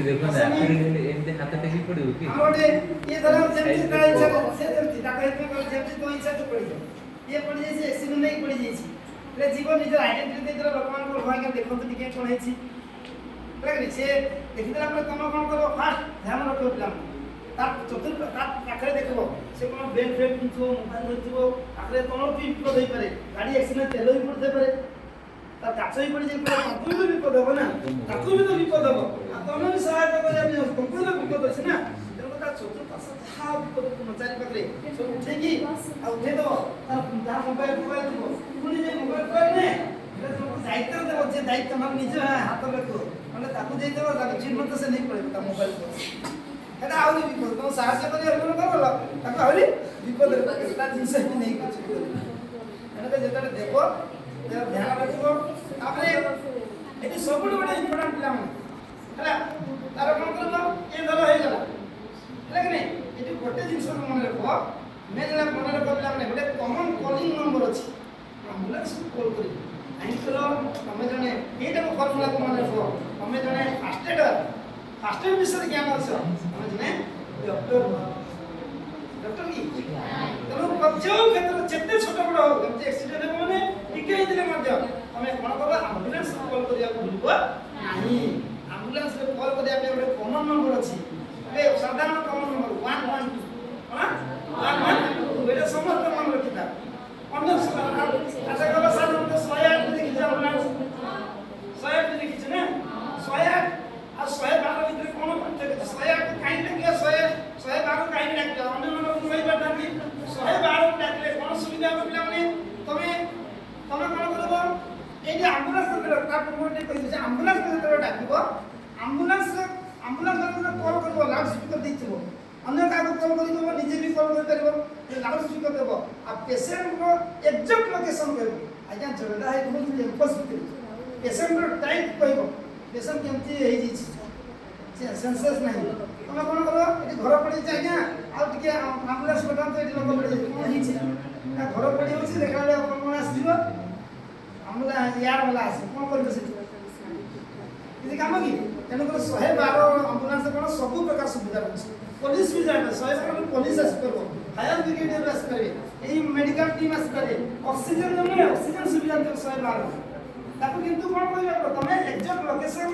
देखो ना एमती हाथ टेकी पड़ो कि हमरे ये धरा जेमती ता इच्छा को से जेमती ता कहते को जेमती तो इच्छा तो पड़ी ये पड़ी जैसे एक्सीडेंट नहीं पड़ी जैसी रे जीवन निज आइडेंटिटी देतर लोकमान को भय के देखो तो टिके कोन हेछि लागनि से देखितला पर तम कोन करो फास्ट ध्यान रखो पिला तार चतुर्थ तार पाखरे देखबो से कोन बेल फेल किछो मोबाइल होइथिबो आखरे तम की विपद होई पारे गाड़ी एक्सीडेंट तेल ही पड़ते पारे तार काछ ही पड़ी जे ताकू भी विपद हो ना ताकू भी तो विपद हो तमे भी सहायता करे हम कंप्यूटर विपद अछि ना तेरो ता चतुर्थ पास था विपद को मचारी पाखरे सब उठे की आ उठे दो तार मोबाइल दो पुनी जे मोबाइल पर ने दायित्व देबो जे दायित्व हम निज हाथ रखो মানে তাকু দেই দেবো তাকে ঠিক মতো সে নেই পড়ে তা মোবাইল এটা আউলি বিপদ তো সাহায্য করে এরকম করবো তাকে আউলি বিপদ তা জিনিস হি নেই কিছু এটা যেটা দেখো ধ্যান রাখবো তারপরে এটি সবুঠু বড় ইম্পর্টেন্ট পিলা মানে ହେଲା তার কোন করব এই ধর হয়ে গেল লাগনে এটি গোটে জিনিস মনে রাখবো মেজলা মনে রাখবো পিলা মানে গোটে কমন কলিং নম্বর আছে অ্যাম্বুলেন্স কল করি আইনকর তুমি জনে এইটা ফর্মুলা কো মনে রাখো তুমি জনে ফার্স্ট এড বিষয়ে জ্ঞান আছে তুমি জনে ডক্টর কি তুমি কবজও ক্ষেত্রে যেতে ছোট বড় হোক যেতে অ্যাক্সিডেন্ট হবে মানে টিকে দিলে মধ্যে তুমি কোন করবা অ্যাম্বুলেন্স কল করিয়া ভুলব নাই অ্যাম্বুলেন্স কল করিয়া পে ଗୋଟେ কমন নম্বর আছে এ সাধারণ কমন নম্বর 112 হ্যাঁ 112 এটা সমস্ত মনে রাখিতা অন্য আচ্ছা কবা সাধারণত 108 দেখি যাও না 108 দেখিছ না 108 আর 112 ভিতরে কোন পার্থক্য আছে 108 কাই ডাকিয়া 112 কাই ডাকিয়া অন্য অন্য কই বাটানি 112 ডাকলে কোন সুবিধা হবে পিলাମାନେ তুমি কোন করব এই যে অ্যাম্বুলেন্স করে তারপর মনে কইছে যে অ্যাম্বুলেন্স করে ডাকিব অ্যাম্বুলেন্স কল করব লাউড স্পিকার দিছিব अन्य काको कॉल करि देबो निजे भी कॉल कर परबो लाउड स्पीकर देबो आ पेशेंट को एग्जैक्ट लोकेशन कहबो आज्ञा जरदा है बहुत उपस्थित पेशेंट रो टाइप कहबो पेशेंट केमती हे जी सेंसस नहीं तमे कोन करो एटी घर पड़ी जाय ना आ टिके एम्बुलेंस बटन तो एटी लोक पड़ी कोन हिची आ घर पड़ी होची देखाले कोन आसीबो एम्बुलेंस यार वाला आसी कोन करबो से इति काम की तेन को 112 एम्बुलेंस कोन सब प्रकार सुविधा रहछि पुलिस भी जाए 100 पुलिस आस करबो फायर ब्रिगेड आस करे एही मेडिकल टीम आस करे ऑक्सीजन ने ऑक्सीजन सुविधा दे 112 ताको किंतु कोन कहबो तमे एग्जैक्ट लोकेशन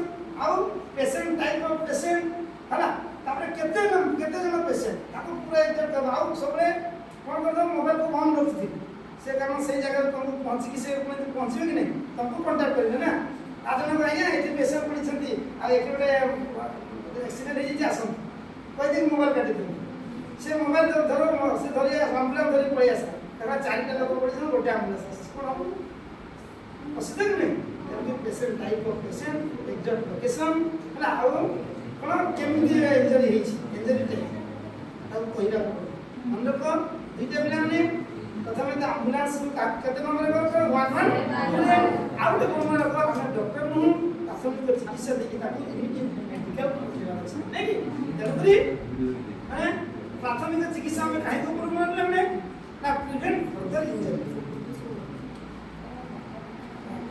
आउ पेशेंट टाइप ऑफ पेशेंट हला तापर केते जन पेशेंट ताको पूरा एग्जैक्ट आउ सबले कोन करदो मोबाइल को ऑन रखथि से कारण से जगह तुमको पहुंच कि से पहुंचबे कि नहीं तुमको कांटेक्ट करबे ना आजन आज्ञा एति पेशेंट पड़ी छथि आ एकटे एक्सीडेंट हे जे आसन कोई दिन मोबाइल काटी दे से मोबाइल धरो से धरि एम्बुलेंस धरि पळी आसा तका चारिटा लोक पड़ी छ गोटे एम्बुलेंस कोन हम असते कि नहीं patient type of patient exact location हला आउ कोन केमती इंजरी हेछि इंजरी टे आ कहिला हम लोग दुईटा पिला ने प्रथमे तो एम्बुलेंस केते नंबर कर 11 आउट कोन रखला डॉक्टर नु प्राथमिक चिकित्सा देखि ताकू इमिडिएट मेडिकल नहीं तेरे प्राथमिक चिकित्सा में कहीं तो प्रिवेंट फर्दर इंजरी